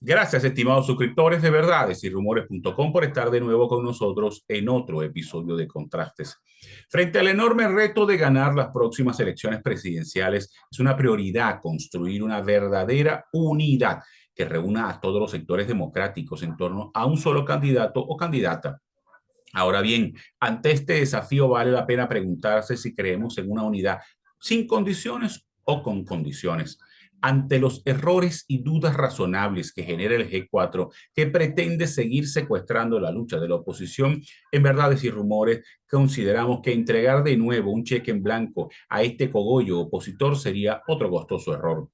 Gracias, estimados suscriptores de verdadesyRumores.com por estar de nuevo con nosotros en otro episodio de Contrastes. Frente al enorme reto de ganar las próximas elecciones presidenciales, es una prioridad construir una verdadera unidad que reúna a todos los sectores democráticos en torno a un solo candidato o candidata. Ahora bien, ante este desafío vale la pena preguntarse si creemos en una unidad sin condiciones o con condiciones. Ante los errores y dudas razonables que genera el G4, que pretende seguir secuestrando la lucha de la oposición, en Verdades y Rumores consideramos que entregar de nuevo un cheque en blanco a este cogollo opositor sería otro costoso error.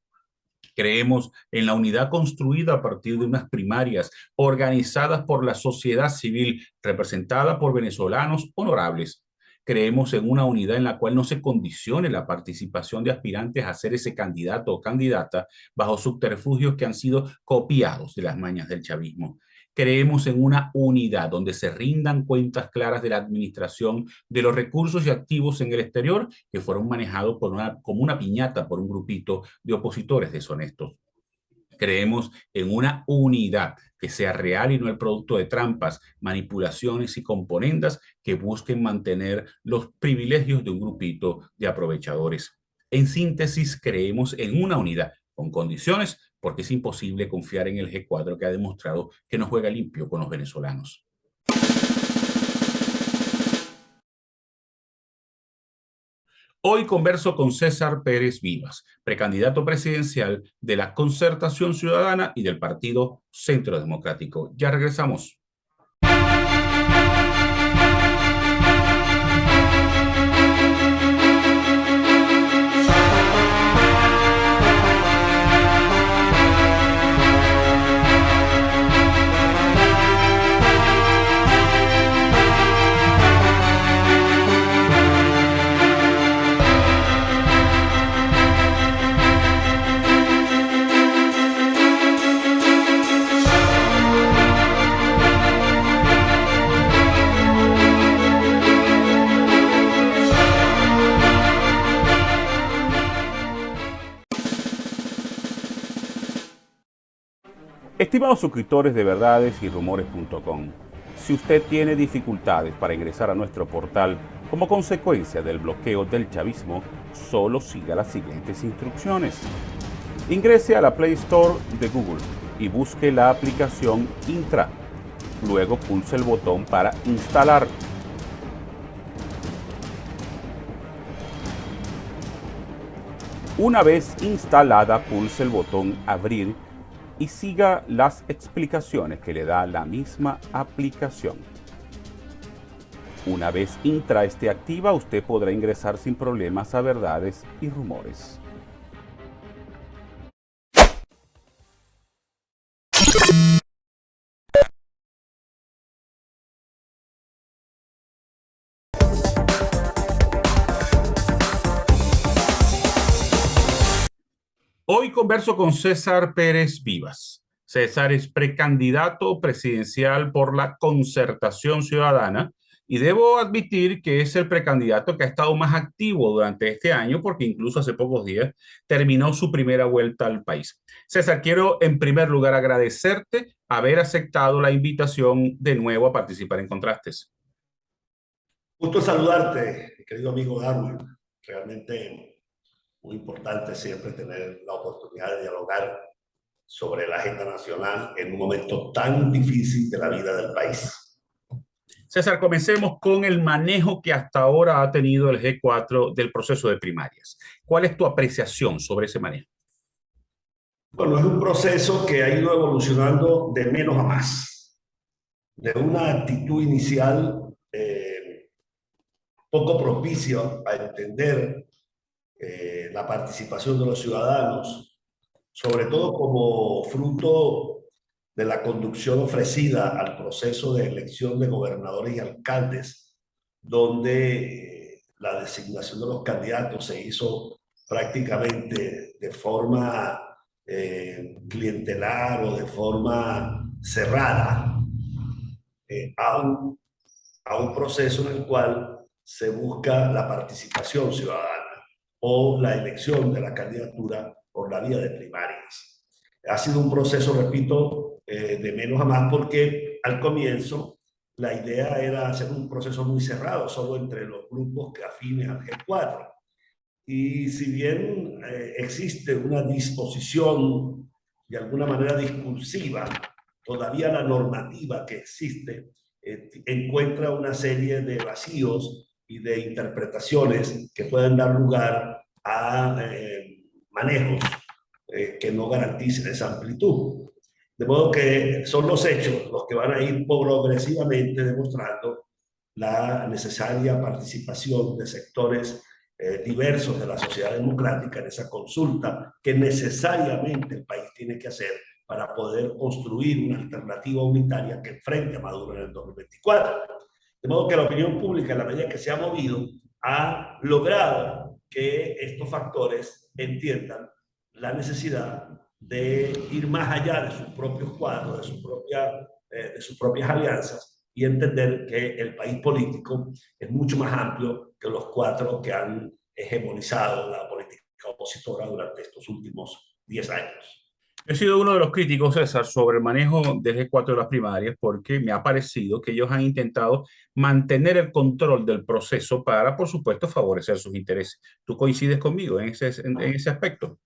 Creemos en la unidad construida a partir de unas primarias organizadas por la sociedad civil, representada por venezolanos honorables. Creemos en una unidad en la cual no se condicione la participación de aspirantes a ser ese candidato o candidata bajo subterfugios que han sido copiados de las mañas del chavismo. Creemos en una unidad donde se rindan cuentas claras de la administración de los recursos y activos en el exterior que fueron manejados como una piñata por un grupito de opositores deshonestos. Creemos en una unidad que sea real y no el producto de trampas, manipulaciones y componendas que busquen mantener los privilegios de un grupito de aprovechadores. En síntesis, creemos en una unidad con condiciones porque es imposible confiar en el G4 que ha demostrado que no juega limpio con los venezolanos. Hoy converso con César Pérez Vivas, precandidato presidencial de la Concertación Ciudadana y del Partido Centro Democrático. Ya regresamos. Estimados suscriptores de verdadesyRumores.com, si usted tiene dificultades para ingresar a nuestro portal como consecuencia del bloqueo del chavismo, solo siga las siguientes instrucciones. Ingrese a la Play Store de Google y busque la aplicación Intra. Luego pulse el botón para instalar. Una vez instalada, pulse el botón Abrir y siga las explicaciones que le da la misma aplicación. Una vez Intra esté activa, usted podrá ingresar sin problemas a Verdades y Rumores. Hoy converso con César Pérez Vivas. César es precandidato presidencial por la Concertación Ciudadana y debo admitir que es el precandidato que ha estado más activo durante este año porque incluso hace pocos días terminó su primera vuelta al país. César, quiero en primer lugar agradecerte haber aceptado la invitación de nuevo a participar en Contrastes. Gusto saludarte, mi querido amigo Darwin. Realmente muy importante siempre tener la oportunidad de dialogar sobre la agenda nacional en un momento tan difícil de la vida del país. César, comencemos con el manejo que hasta ahora ha tenido el G4 del proceso de primarias. ¿Cuál es tu apreciación sobre ese manejo? Bueno, es un proceso que ha ido evolucionando de menos a más. De una actitud inicial poco propicia a entender la participación de los ciudadanos, sobre todo como fruto de la conducción ofrecida al proceso de elección de gobernadores y alcaldes, donde la designación de los candidatos se hizo prácticamente de forma clientelar o de forma cerrada a un proceso en el cual se busca la participación ciudadana o la elección de la candidatura por la vía de primarias. Ha sido un proceso, repito, de menos a más, porque al comienzo la idea era hacer un proceso muy cerrado, solo entre los grupos que afines al G4. Y si bien existe una disposición de alguna manera discursiva, todavía la normativa que existe encuentra una serie de vacíos y de interpretaciones que pueden dar lugar a manejos que no garanticen esa amplitud. De modo que son los hechos los que van a ir progresivamente demostrando la necesaria participación de sectores diversos de la sociedad democrática en esa consulta que necesariamente el país tiene que hacer para poder construir una alternativa unitaria que enfrente a Maduro en el 2024. De modo que la opinión pública, en la medida que se ha movido, ha logrado que estos factores entiendan la necesidad de ir más allá de sus propios cuadros, de sus propias alianzas y entender que el país político es mucho más amplio que los cuatro que han hegemonizado la política opositora durante estos últimos 10 años. He sido uno de los críticos, César, sobre el manejo del G4 de las primarias porque me ha parecido que ellos han intentado mantener el control del proceso para, por supuesto, favorecer sus intereses. ¿Tú coincides conmigo en ese aspecto?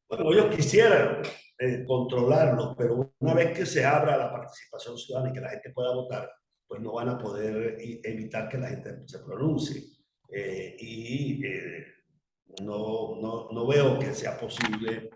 Bueno, ellos quisieran controlarlo, pero una vez que se abra la participación ciudadana y que la gente pueda votar, pues no van a poder evitar que la gente se pronuncie. No veo que sea posible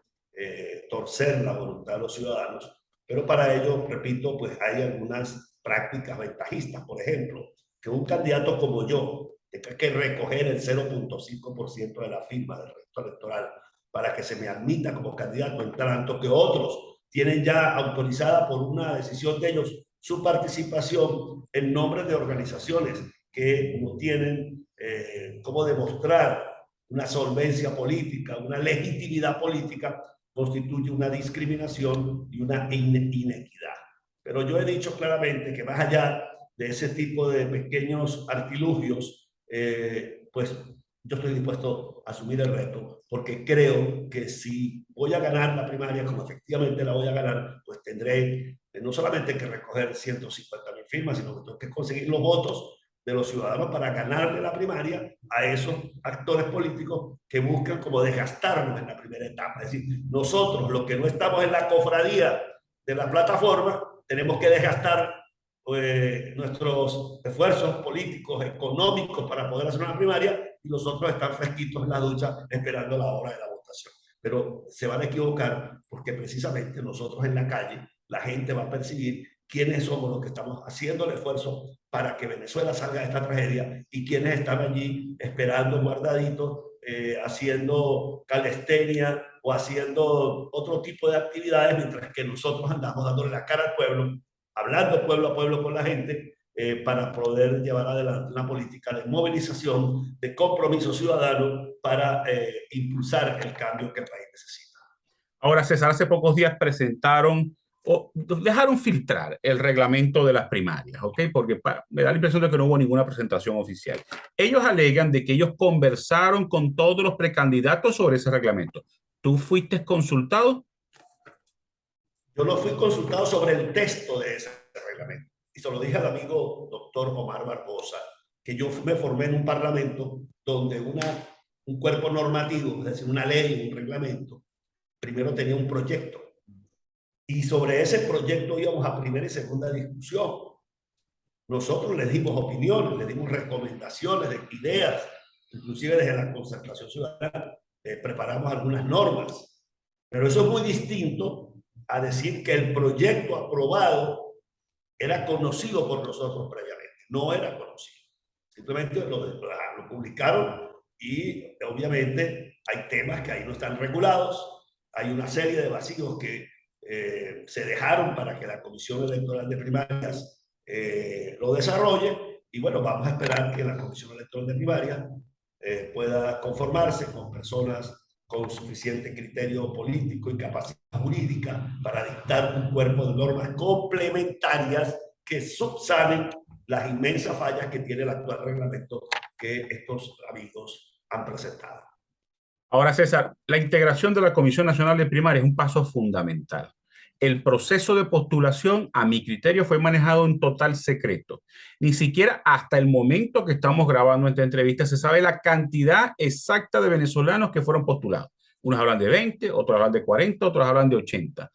torcer la voluntad de los ciudadanos, pero para ello, repito, pues hay algunas prácticas ventajistas. Por ejemplo, que un candidato como yo tenga que recoger el 0.5% de la firma del resto electoral para que se me admita como candidato, en tanto que otros tienen ya autorizada por una decisión de ellos su participación en nombre de organizaciones que no tienen cómo demostrar una solvencia política, una legitimidad política, constituye una discriminación y una inequidad. Pero yo he dicho claramente que más allá de ese tipo de pequeños artilugios, pues yo estoy dispuesto a asumir el reto porque creo que si voy a ganar la primaria, como efectivamente la voy a ganar, pues tendré no solamente que recoger 150.000 firmas, sino que tengo que conseguir los votos de los ciudadanos para ganarle la primaria a esos actores políticos que buscan como desgastarnos en la primera etapa. Es decir, nosotros, los que no estamos en la cofradía de la plataforma, tenemos que desgastar nuestros esfuerzos políticos, económicos para poder hacer una primaria y los otros están fresquitos en la ducha esperando la hora de la votación. Pero se van a equivocar porque precisamente nosotros en la calle, la gente va a percibir quiénes somos los que estamos haciendo el esfuerzo para que Venezuela salga de esta tragedia y quiénes están allí esperando guardaditos, haciendo calistenia o haciendo otro tipo de actividades, mientras que nosotros andamos dándole la cara al pueblo, hablando pueblo a pueblo con la gente, para poder llevar adelante una política de movilización, de compromiso ciudadano para impulsar el cambio que el país necesita. Ahora, César, hace pocos días presentaron o dejaron filtrar el reglamento de las primarias, ¿ok? Porque me da la impresión de que no hubo ninguna presentación oficial. Ellos alegan de que ellos conversaron con todos los precandidatos sobre ese reglamento. ¿Tú fuiste consultado? Yo no fui consultado sobre el texto de ese reglamento. Y se lo dije al amigo doctor Omar Barbosa, que yo me formé en un parlamento donde un cuerpo normativo, es decir, una ley, un reglamento, primero tenía un proyecto. Y sobre ese proyecto íbamos a primera y segunda discusión. Nosotros les dimos opiniones, les dimos recomendaciones, ideas, inclusive desde la concertación ciudadana preparamos algunas normas. Pero eso es muy distinto a decir que el proyecto aprobado era conocido por nosotros previamente. No era conocido. Simplemente lo publicaron y obviamente hay temas que ahí no están regulados. Hay una serie de vacíos que se dejaron para que la Comisión Electoral de Primarias lo desarrolle. Y bueno, vamos a esperar que la Comisión Electoral de Primarias pueda conformarse con personas con suficiente criterio político y capacidad jurídica para dictar un cuerpo de normas complementarias que subsanen las inmensas fallas que tiene el actual reglamento que estos amigos han presentado. Ahora, César, la integración de la Comisión Nacional de Primaria es un paso fundamental. El proceso de postulación, a mi criterio, fue manejado en total secreto. Ni siquiera hasta el momento que estamos grabando esta entrevista se sabe la cantidad exacta de venezolanos que fueron postulados. Unos hablan de 20, otros hablan de 40, otros hablan de 80.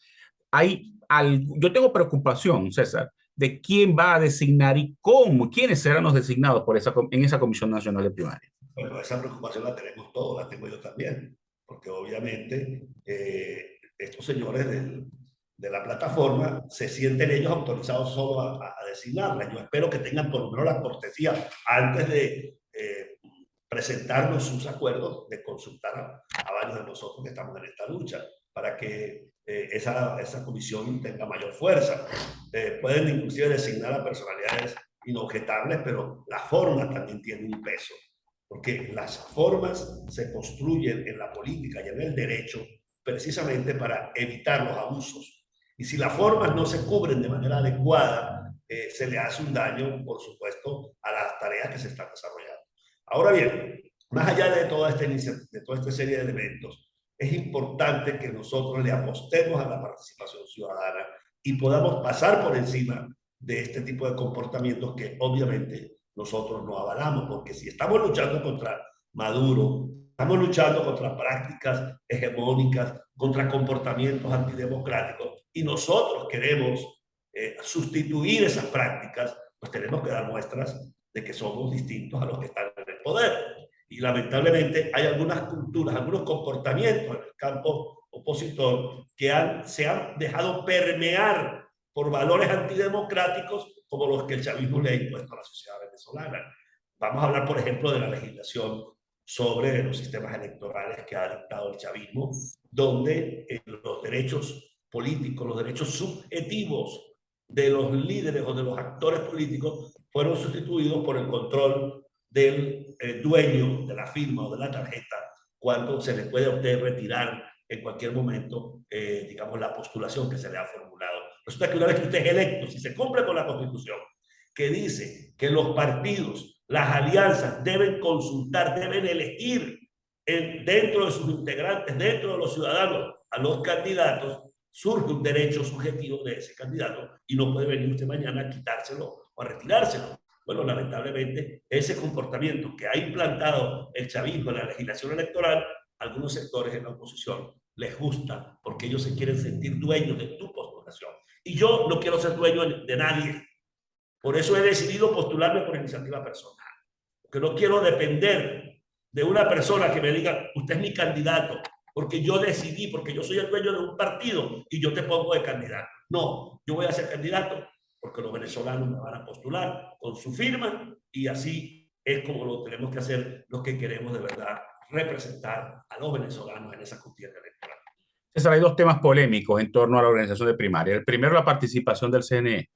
Yo tengo preocupación, César, de quién va a designar y cómo, quiénes serán los designados en esa Comisión Nacional de Primaria. Bueno, esa preocupación la tenemos todos, la tengo yo también, porque obviamente estos señores de la plataforma se sienten ellos autorizados solo a designarla. Yo espero que tengan por lo menos la cortesía antes de presentarnos sus acuerdos, de consultar a varios de nosotros que estamos en esta lucha, para que esa comisión tenga mayor fuerza. Pueden inclusive designar a personalidades inobjetables, pero las formas también tienen un peso, porque las formas se construyen en la política y en el derecho precisamente para evitar los abusos. Y si las formas no se cubren de manera adecuada, se le hace un daño, por supuesto, a las tareas que se están desarrollando. Ahora bien, más allá de toda esta serie de elementos, es importante que nosotros le apostemos a la participación ciudadana y podamos pasar por encima de este tipo de comportamientos que obviamente nosotros no avalamos, porque si estamos luchando contra Maduro, estamos luchando contra prácticas hegemónicas, contra comportamientos antidemocráticos, y nosotros queremos sustituir esas prácticas, pues tenemos que dar muestras de que somos distintos a los que están en el poder. Y lamentablemente hay algunas culturas, algunos comportamientos en el campo opositor que se han dejado permear por valores antidemocráticos como los que el chavismo le ha impuesto a la sociedad venezolana. Vamos a hablar, por ejemplo, de la legislación sobre los sistemas electorales que ha dictado el chavismo, donde los derechos políticos, los derechos subjetivos de los líderes o de los actores políticos fueron sustituidos por el control del dueño de la firma o de la tarjeta, cuando se le puede a usted retirar en cualquier momento, digamos, la postulación que se le ha formulado. Resulta que una vez que usted es electo, si se cumple con la Constitución, que dice que los partidos, las alianzas deben consultar, deben elegir dentro de sus integrantes, dentro de los ciudadanos, a los candidatos, surge un derecho subjetivo de ese candidato y no puede venir usted mañana a quitárselo o a retirárselo. Bueno, lamentablemente, ese comportamiento que ha implantado el chavismo en la legislación electoral, algunos sectores en la oposición les gusta porque ellos se quieren sentir dueños de tu postulación. Y yo no quiero ser dueño de nadie. Por eso he decidido postularme por iniciativa personal. Porque no quiero depender de una persona que me diga, usted es mi candidato, porque yo decidí, porque yo soy el dueño de un partido y yo te pongo de candidato. No, yo voy a ser candidato porque los venezolanos me van a postular con su firma y así es como lo tenemos que hacer los que queremos de verdad representar a los venezolanos en esa contienda electoral. César, hay dos temas polémicos en torno a la organización de primaria. El primero, la participación del CNE.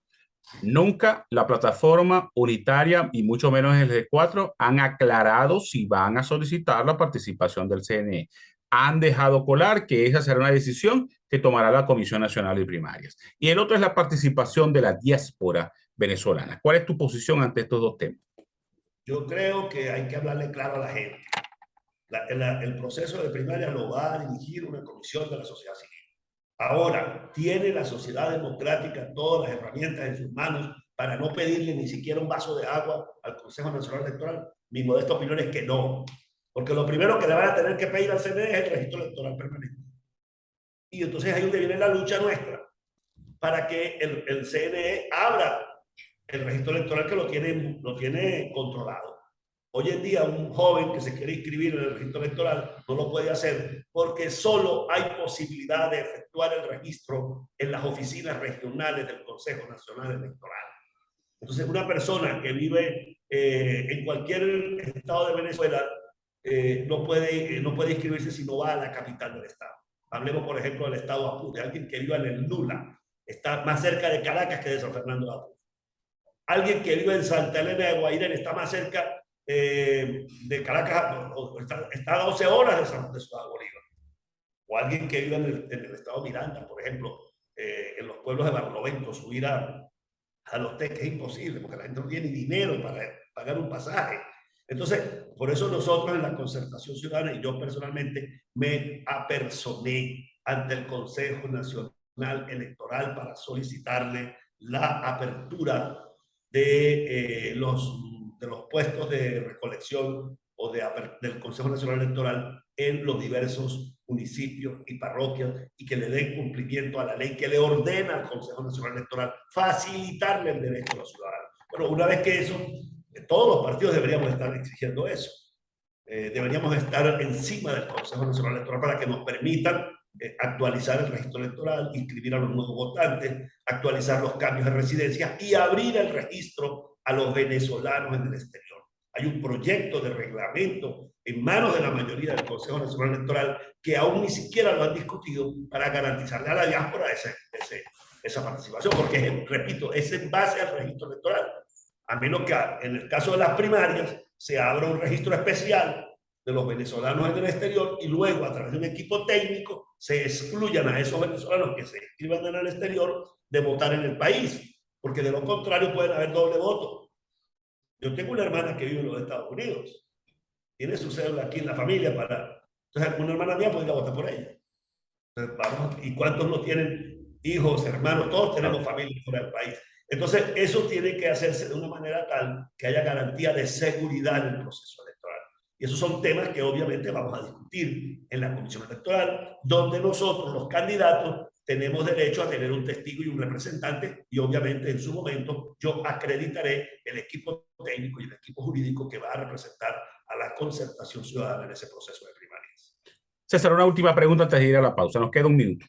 Nunca la plataforma unitaria y mucho menos el G4 han aclarado si van a solicitar la participación del CNE. Han dejado colar que esa será una decisión que tomará la Comisión Nacional de Primarias. Y el otro es la participación de la diáspora venezolana. ¿Cuál es tu posición ante estos dos temas? Yo creo que hay que hablarle claro a la gente. El proceso de primaria lo va a dirigir una comisión de la sociedad civil. Ahora, ¿tiene la sociedad democrática todas las herramientas en sus manos para no pedirle ni siquiera un vaso de agua al Consejo Nacional Electoral? Mi modesta opinión es que no. Porque lo primero que le van a tener que pedir al CNE es el registro electoral permanente. Y entonces ahí es donde viene la lucha nuestra, para que el CNE abra el registro electoral que lo tiene controlado. Hoy en día un joven que se quiere inscribir en el registro electoral no lo puede hacer porque solo hay posibilidad de efectuar el registro en las oficinas regionales del Consejo Nacional Electoral. Entonces, una persona que vive en cualquier estado de Venezuela no puede inscribirse si no va a la capital del estado. Hablemos, por ejemplo, del estado Apure, alguien que viva en el Lula, está más cerca de Caracas que de San Fernando de Apure. Alguien que vive en Santa Elena de Guairén está más cerca de Caracas, está a 12 horas de Ciudad Bolívar. O alguien que vive en el estado Miranda, por ejemplo, en los pueblos de Barlovento, subir a Los Teques es imposible, porque la gente no tiene dinero para pagar un pasaje. Entonces, por eso nosotros en la Concertación Ciudadana y yo personalmente me apersoné ante el Consejo Nacional Electoral para solicitarle la apertura de los puestos de recolección o del Consejo Nacional Electoral en los diversos municipios y parroquias y que le den cumplimiento a la ley que le ordena al Consejo Nacional Electoral facilitarle el derecho a los ciudadanos. Bueno, una vez que eso, todos los partidos deberíamos estar exigiendo eso. Deberíamos estar encima del Consejo Nacional Electoral para que nos permitan actualizar el registro electoral, inscribir a los nuevos votantes, actualizar los cambios de residencia y abrir el registro a los venezolanos en el exterior. Hay un proyecto de reglamento en manos de la mayoría del Consejo Nacional Electoral que aún ni siquiera lo han discutido para garantizarle a la diáspora esa participación, porque, repito, es en base al registro electoral. A menos que en el caso de las primarias se abra un registro especial de los venezolanos en el exterior y luego a través de un equipo técnico se excluyan a esos venezolanos que se inscriban en el exterior de votar en el país, porque de lo contrario pueden haber doble voto. Yo tengo una hermana que vive en los Estados Unidos, tiene su cédula aquí en la familia entonces una hermana mía podría votar por ella. Entonces, vamos, ¿y cuántos no tienen hijos, hermanos? Todos tenemos familia fuera del país. Entonces, eso tiene que hacerse de una manera tal que haya garantía de seguridad en el proceso electoral. Y esos son temas que obviamente vamos a discutir en la Comisión Electoral, donde nosotros, los candidatos, tenemos derecho a tener un testigo y un representante y obviamente en su momento yo acreditaré el equipo técnico y el equipo jurídico que va a representar a la Concertación Ciudadana en ese proceso de primarias. César, una última pregunta antes de ir a la pausa. Nos queda un minuto.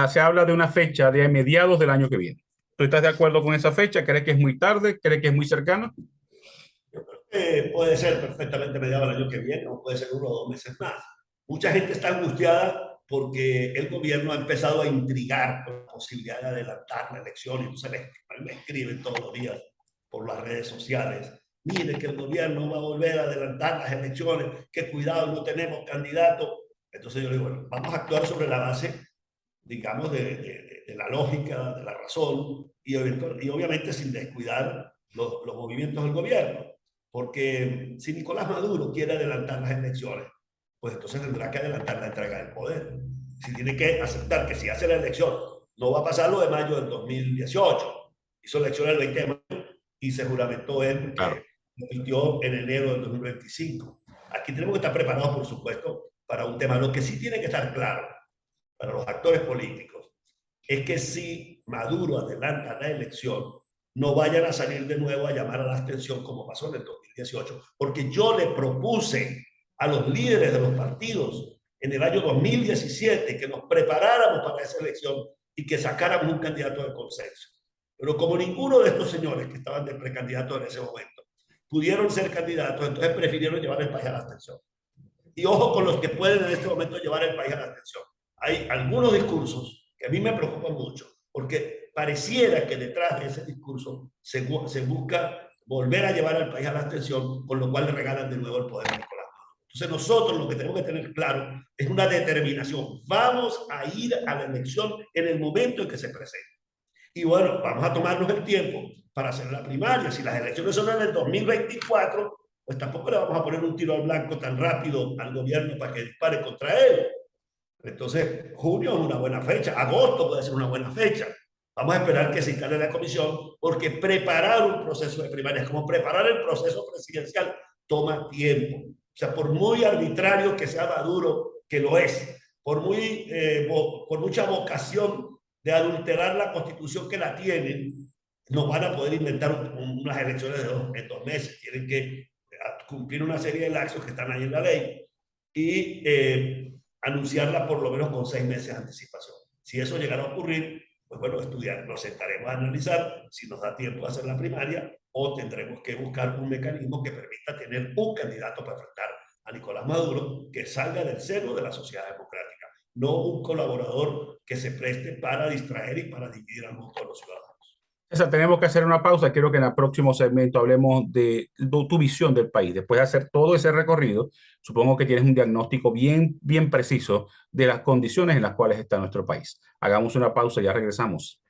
Se habla de una fecha de mediados del año que viene. ¿Tú estás de acuerdo con esa fecha? ¿Crees que es muy tarde? ¿Crees que es muy cercano? Yo creo que puede ser perfectamente mediados del año que viene o puede ser 1 o 2 meses más. Mucha gente está angustiada porque el gobierno ha empezado a intrigar con la posibilidad de adelantar la elección. Entonces me escriben todos los días por las redes sociales. Mire que el gobierno va a volver a adelantar las elecciones, que cuidado, no tenemos candidato. Entonces yo digo, bueno, vamos a actuar sobre la base, digamos, de la lógica, de la razón y obviamente sin descuidar los movimientos del gobierno. Porque si Nicolás Maduro quiere adelantar las elecciones, pues entonces tendrá que adelantar la entrega del poder. Si tiene que aceptar que si hace la elección, no va a pasar lo de mayo del 2018. Hizo elecciones el 20 de mayo y se juramentó él que repitió en enero del 2025. Aquí tenemos que estar preparados, por supuesto, para un tema. Lo que sí tiene que estar claro para los actores políticos es que si Maduro adelanta la elección, no vayan a salir de nuevo a llamar a la abstención como pasó en el 2018, porque yo le propuse a los líderes de los partidos en el año 2017 que nos preparáramos para esa elección y que sacáramos un candidato de consenso. Pero como ninguno de estos señores que estaban de precandidatos en ese momento pudieron ser candidatos, entonces prefirieron llevar el país a la abstención. Y ojo con los que pueden en este momento llevar el país a la abstención. Hay algunos discursos que a mí me preocupan mucho, porque pareciera que detrás de ese discurso se busca volver a llevar al país a la abstención, con lo cual le regalan de nuevo el poder a Nicolás Maduro. Entonces nosotros lo que tenemos que tener claro es una determinación. Vamos a ir a la elección en el momento en que se presente. Y bueno, vamos a tomarnos el tiempo para hacer la primaria. Si las elecciones son en el 2024, pues tampoco le vamos a poner un tiro al blanco tan rápido al gobierno para que dispare contra él. Entonces, junio es una buena fecha, agosto puede ser una buena fecha. Vamos a esperar que se instale la comisión, porque preparar un proceso de primarias, como preparar el proceso presidencial, toma tiempo. O sea, por muy arbitrario que sea Maduro, que lo es, por mucha vocación de adulterar la constitución que la tienen, no van a poder inventar unas elecciones en 2 meses. Tienen que cumplir una serie de lapsos que están ahí en la ley y anunciarla por lo menos con 6 meses de anticipación. Si eso llegara a ocurrir, pues bueno, nos sentaremos a analizar si nos da tiempo de hacer la primaria o tendremos que buscar un mecanismo que permita tener un candidato para enfrentar a Nicolás Maduro que salga del seno de la sociedad democrática, no un colaborador que se preste para distraer y para dividir al mundo de los ciudadanos. César, tenemos que hacer una pausa. Quiero que en el próximo segmento hablemos de tu visión del país. Después de hacer todo ese recorrido, supongo que tienes un diagnóstico bien preciso de las condiciones en las cuales está nuestro país. Hagamos una pausa y ya regresamos.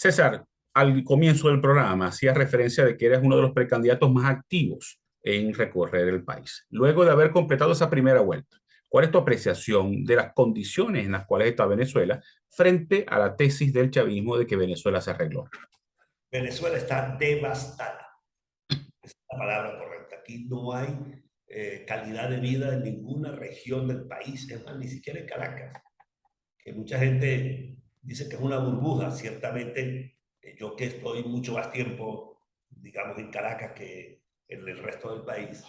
César, al comienzo del programa hacías referencia de que eres uno de los precandidatos más activos en recorrer el país. Luego de haber completado esa primera vuelta, ¿cuál es tu apreciación de las condiciones en las cuales está Venezuela frente a la tesis del chavismo de que Venezuela se arregló? Venezuela está devastada. Es la palabra correcta. Aquí no hay calidad de vida en ninguna región del país, es más, ni siquiera en Caracas, que mucha gente dice que es una burbuja. Ciertamente, yo que estoy mucho más tiempo, digamos, en Caracas que en el resto del país,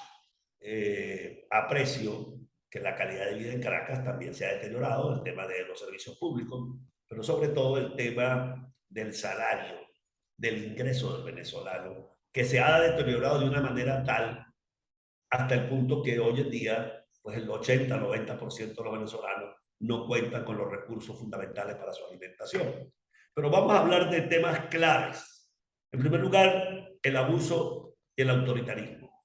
aprecio que la calidad de vida en Caracas también se ha deteriorado, el tema de los servicios públicos, pero sobre todo el tema del salario, del ingreso del venezolano, que se ha deteriorado de una manera tal hasta el punto que hoy en día, pues el 80-90% de los venezolanos no cuentan con los recursos fundamentales para su alimentación. Pero vamos a hablar de temas claves. En primer lugar, el abuso y el autoritarismo.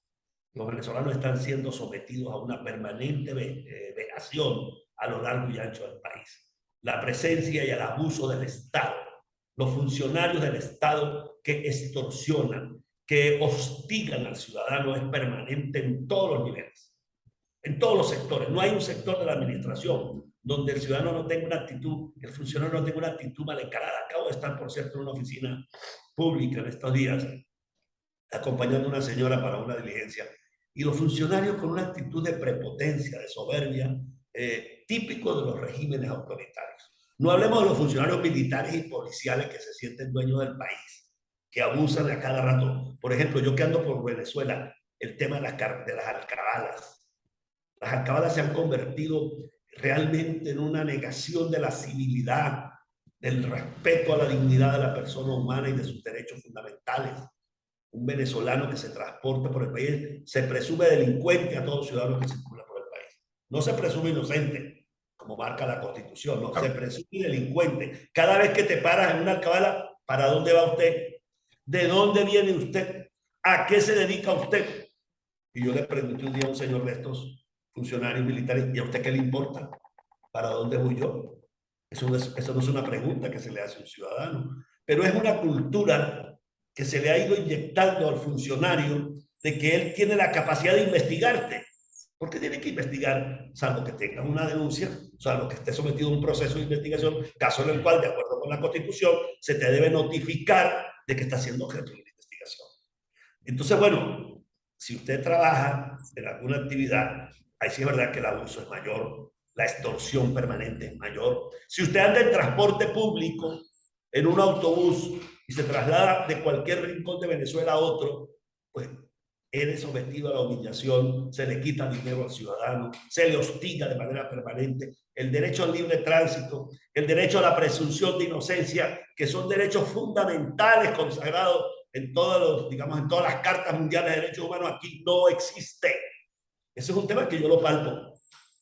Los venezolanos están siendo sometidos a una permanente vejación a lo largo y ancho del país. La presencia y el abuso del Estado, los funcionarios del Estado que extorsionan, que hostigan al ciudadano es permanente en todos los niveles, en todos los sectores. No hay un sector de la administración donde el ciudadano no tenga una actitud, el funcionario no tenga una actitud mal encarada. Acabo de estar, por cierto, en una oficina pública en estos días, acompañando a una señora para una diligencia, y los funcionarios con una actitud de prepotencia, de soberbia, típico de los regímenes autoritarios. No hablemos de los funcionarios militares y policiales que se sienten dueños del país, que abusan a cada rato. Por ejemplo, yo que ando por Venezuela, el tema de las alcabalas. Las alcabalas se han convertido realmente en una negación de la civilidad, del respeto a la dignidad de la persona humana y de sus derechos fundamentales. Un venezolano que se transporta por el país se presume delincuente a todo ciudadano que circula por el país. No se presume inocente, como marca la Constitución, no, se presume delincuente. Cada vez que te paras en una alcabala, ¿para dónde va usted? ¿De dónde viene usted? ¿A qué se dedica usted? Y yo le pregunté un día a un señor de estos funcionarios militares, ¿y a usted qué le importa? ¿Para dónde voy yo? Eso no es una pregunta que se le hace a un ciudadano, pero es una cultura que se le ha ido inyectando al funcionario de que él tiene la capacidad de investigarte. ¿Por qué tiene que investigar? Salvo que tenga una denuncia, salvo que esté sometido a un proceso de investigación, caso en el cual, de acuerdo con la Constitución, se te debe notificar de que está siendo objeto de una investigación. Entonces, bueno, si usted trabaja en alguna actividad, ahí sí es verdad que el abuso es mayor, la extorsión permanente es mayor. Si usted anda en transporte público, en un autobús, y se traslada de cualquier rincón de Venezuela a otro, pues eres sometido a la humillación, se le quita dinero al ciudadano, se le hostiga de manera permanente. El derecho al libre tránsito, el derecho a la presunción de inocencia, que son derechos fundamentales consagrados en digamos, en todas las cartas mundiales de derechos humanos, aquí no existe. Ese es un tema que yo lo palpo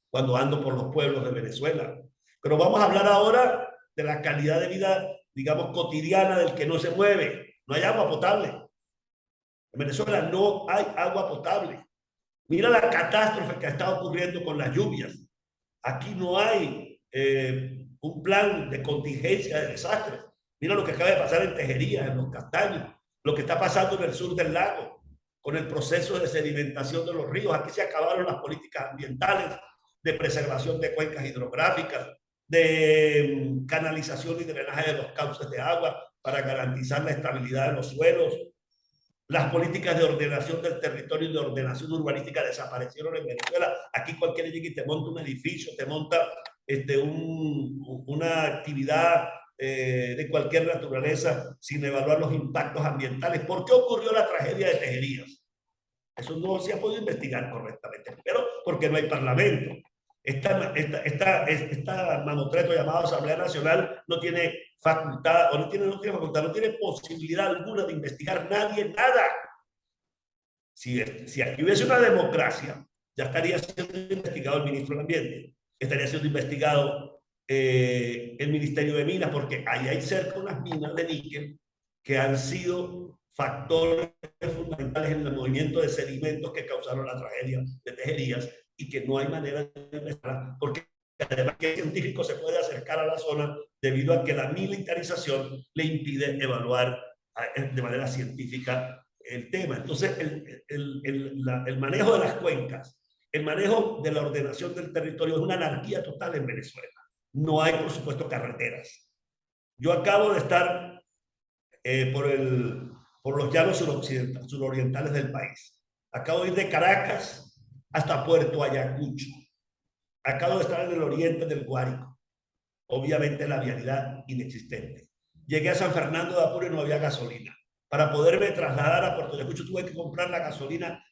cuando ando por los pueblos de Venezuela. Pero vamos a hablar ahora de la calidad de vida, digamos, cotidiana del que no se mueve. No hay agua potable. En Venezuela no hay agua potable. Mira la catástrofe que está ocurriendo con las lluvias. Aquí no hay un plan de contingencia de desastres. Mira lo que acaba de pasar en Tejerías, en Los Castaños, lo que está pasando en el sur del lago, con el proceso de sedimentación de los ríos. Aquí se acabaron las políticas ambientales de preservación de cuencas hidrográficas, de canalización y drenaje de los cauces de agua para garantizar la estabilidad de los suelos. Las políticas de ordenación del territorio y de ordenación urbanística desaparecieron en Venezuela. Aquí cualquiera llega y te monta un edificio, te monta una actividad de cualquier naturaleza sin evaluar los impactos ambientales. ¿Por qué ocurrió la tragedia de Tejerías? Eso no se ha podido investigar correctamente. Primero, porque no hay parlamento. Esta mamotreto llamada Asamblea Nacional no tiene facultad, o no tiene facultad, no tiene posibilidad alguna de investigar nadie nada. Si aquí hubiese una democracia, ya estaría siendo investigado el ministro del Ambiente, estaría siendo investigado el Ministerio de Minas, porque ahí hay cerca unas minas de níquel que han sido factores fundamentales en el movimiento de sedimentos que causaron la tragedia de Tejerías y que no hay manera de investigar porque además que el científico se puede acercar a la zona debido a que la militarización le impide evaluar de manera científica el tema. Entonces, el manejo de las cuencas, el manejo de la ordenación del territorio es una anarquía total en Venezuela. No hay, por supuesto, carreteras. Yo acabo de estar por los llanos surorientales del país. Acabo de ir de Caracas hasta Puerto Ayacucho. Acabo de estar en el oriente del Guárico. Obviamente la vialidad inexistente. Llegué a San Fernando de Apure y no había gasolina. Para poderme trasladar a Puerto Ayacucho tuve que comprar la gasolina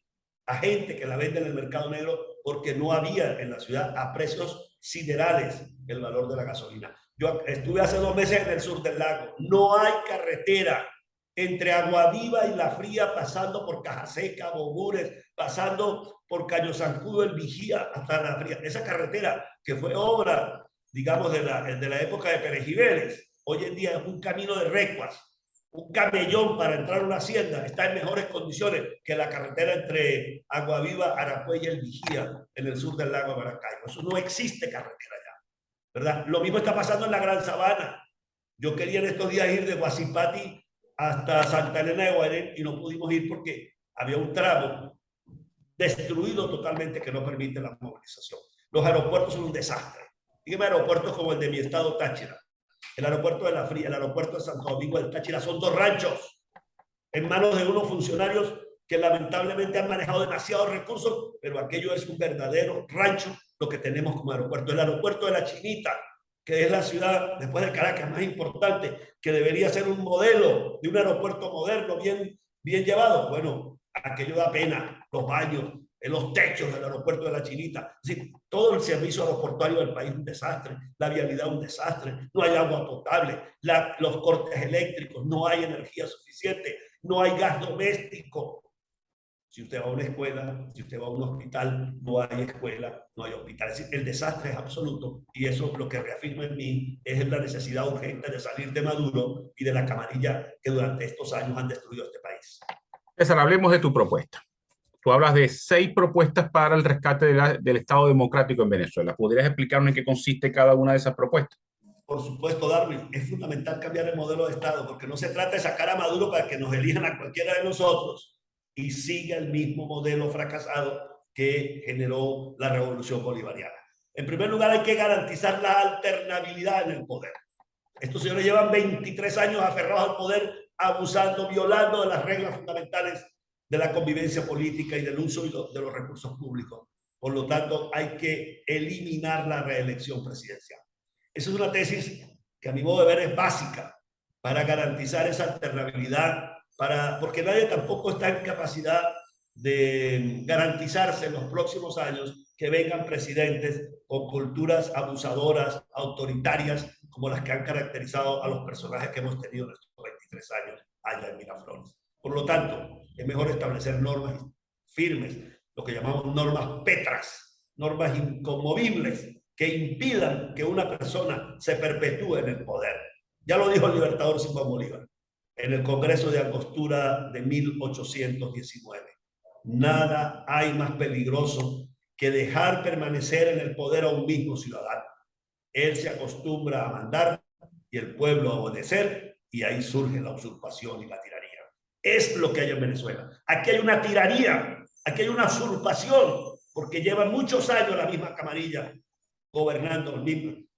a gente que la vende en el mercado negro porque no había en la ciudad a precios siderales el valor de la gasolina. Yo estuve hace 2 meses en el sur del lago. No hay carretera entre Aguaviva y La Fría, pasando por Cajaseca, Bogures, pasando por Caño Zancudo, El Vigía, hasta La Fría. Esa carretera que fue obra, digamos, de la época de Pérez Jiménez, hoy en día es un camino de recuas, un camellón para entrar a una hacienda, está en mejores condiciones que la carretera entre Aguaviva, Arapuey y El Vigía, en el sur del lago de Maracaibo. Eso no existe carretera ya, ¿verdad? Lo mismo está pasando en la Gran Sabana. Yo quería en estos días ir de Guasipati hasta Santa Elena de Guarén y no pudimos ir porque había un tramo destruido totalmente que no permite la movilización. Los aeropuertos son un desastre. Dígame aeropuertos como el de mi estado, Táchira, el aeropuerto de La Fría, el aeropuerto de Santo Domingo del Táchira, son 2 ranchos en manos de unos funcionarios que lamentablemente han manejado demasiados recursos, pero aquello es un verdadero rancho lo que tenemos como aeropuerto. El aeropuerto de La Chinita, que es la ciudad, después de Caracas, más importante, que debería ser un modelo de un aeropuerto moderno, bien llevado. Bueno, aquello da pena, los baños, los techos del aeropuerto de La Chinita. Es decir, todo el servicio aeroportuario del país es un desastre, la vialidad un desastre, no hay agua potable, los cortes eléctricos, no hay energía suficiente, no hay gas doméstico. Si usted va a una escuela, si usted va a un hospital, no hay escuela, no hay hospital. Es decir, el desastre es absoluto y eso lo que reafirma en mí es la necesidad urgente de salir de Maduro y de la camarilla que durante estos años han destruido este país. César, hablemos de tu propuesta. Tú hablas de 6 propuestas para el rescate del Estado democrático en Venezuela. ¿Podrías explicarme en qué consiste cada una de esas propuestas? Por supuesto, Darwin, es fundamental cambiar el modelo de Estado porque no se trata de sacar a Maduro para que nos elijan a cualquiera de nosotros y siga el mismo modelo fracasado que generó la revolución bolivariana. En primer lugar, hay que garantizar la alternabilidad en el poder. Estos señores llevan 23 años aferrados al poder, abusando, violando de las reglas fundamentales de la convivencia política y del uso de los recursos públicos. Por lo tanto, hay que eliminar la reelección presidencial. Esa es una tesis que a mi modo de ver es básica para garantizar esa alternabilidad, porque nadie tampoco está en capacidad de garantizarse en los próximos años que vengan presidentes con culturas abusadoras, autoritarias, como las que han caracterizado a los personajes que hemos tenido en estos 23 años allá en Miraflores. Por lo tanto, es mejor establecer normas firmes, lo que llamamos normas petras, normas inconmovibles, que impidan que una persona se perpetúe en el poder. Ya lo dijo el libertador Simón Bolívar en el Congreso de Angostura de 1819. Nada hay más peligroso que dejar permanecer en el poder a un mismo ciudadano. Él se acostumbra a mandar y el pueblo a obedecer, y ahí surge la usurpación y la tiranía. Es lo que hay en Venezuela. Aquí hay una tiranía, aquí hay una usurpación, porque lleva muchos años la misma camarilla gobernando,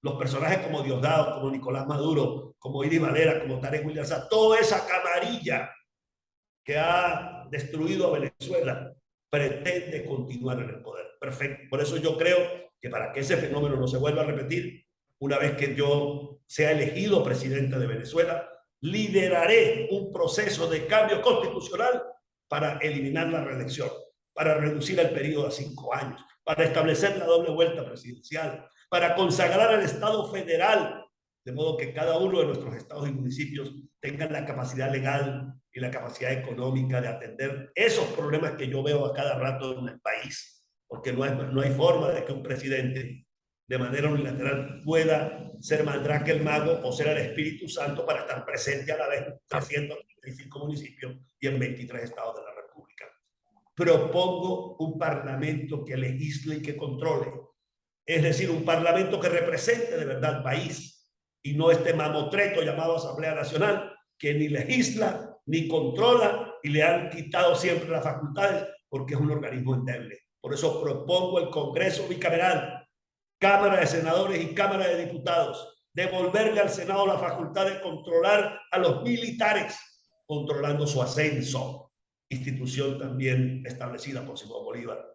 los personajes como Diosdado, como Nicolás Maduro, como Idi Valera, como Tarek William Saab, toda esa camarilla que ha destruido a Venezuela pretende continuar en el poder. Perfecto. Por eso yo creo que para que ese fenómeno no se vuelva a repetir, una vez que yo sea elegido presidente de Venezuela, lideraré un proceso de cambio constitucional para eliminar la reelección, para reducir el periodo a 5 años, para establecer la doble vuelta presidencial, para consagrar al Estado federal, de modo que cada uno de nuestros estados y municipios tengan la capacidad legal y la capacidad económica de atender esos problemas que yo veo a cada rato en el país, porque no hay forma de que un presidente de manera unilateral pueda ser Mandrake el mago o ser el Espíritu Santo para estar presente a la vez en 335 municipios y en 23 estados de la República. Propongo un parlamento que legisle y que controle. es decir, un parlamento que represente de verdad al país y no este mamotreto llamado Asamblea Nacional, que ni legisla ni controla y le han quitado siempre las facultades porque es un organismo endeble. Por eso propongo el Congreso bicameral, Cámara de Senadores y Cámara de Diputados, devolverle al Senado la facultad de controlar a los militares, controlando su ascenso, institución también establecida por Simón Bolívar.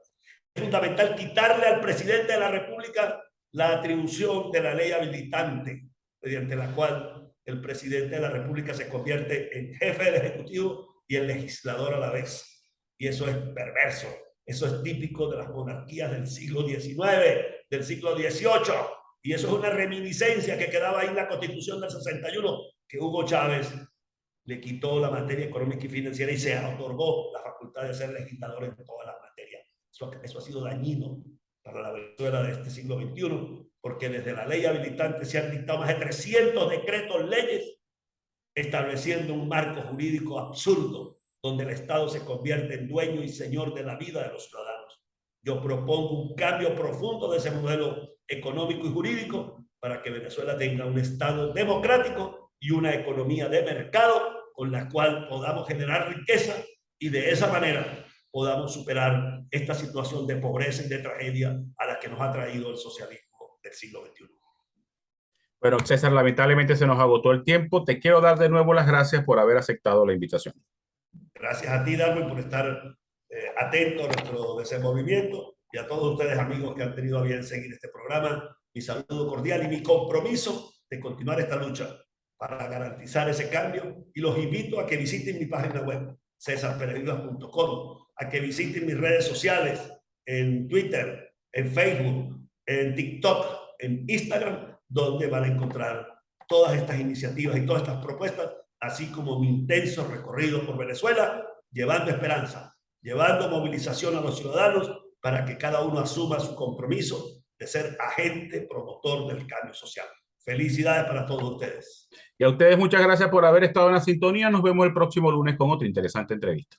Es fundamental quitarle al presidente de la República la atribución de la ley habilitante, mediante la cual el presidente de la República se convierte en jefe del Ejecutivo y en legislador a la vez. Y eso es perverso. Eso es típico de las monarquías del siglo XIX, del siglo XVIII. Y eso es una reminiscencia que quedaba ahí en la Constitución del 61, que Hugo Chávez le quitó la materia económica y financiera y se otorgó la facultad de ser legislador en todas las materias. Eso ha sido dañino para la Venezuela de este siglo XXI, porque desde la ley habilitante se han dictado más de 300 decretos, leyes, estableciendo un marco jurídico absurdo, donde el Estado se convierte en dueño y señor de la vida de los ciudadanos. Yo propongo un cambio profundo de ese modelo económico y jurídico para que Venezuela tenga un Estado democrático y una economía de mercado con la cual podamos generar riqueza y de esa manera podamos superar esta situación de pobreza y de tragedia a la que nos ha traído el socialismo del siglo XXI. Bueno, César, lamentablemente se nos agotó el tiempo. Te quiero dar de nuevo las gracias por haber aceptado la invitación. Gracias a ti, Darwin, por estar atento a nuestro desenvolvimiento y a todos ustedes, amigos, que han tenido a bien seguir este programa. Mi saludo cordial y mi compromiso de continuar esta lucha para garantizar ese cambio. Y los invito a que visiten mi página web, cesarperezvivas.com, a que visiten mis redes sociales en Twitter, en Facebook, en TikTok, en Instagram, donde van a encontrar todas estas iniciativas y todas estas propuestas, así como mi intenso recorrido por Venezuela, llevando esperanza, llevando movilización a los ciudadanos para que cada uno asuma su compromiso de ser agente promotor del cambio social. Felicidades para todos ustedes. Y a ustedes muchas gracias por haber estado en la sintonía. Nos vemos el próximo lunes con otra interesante entrevista.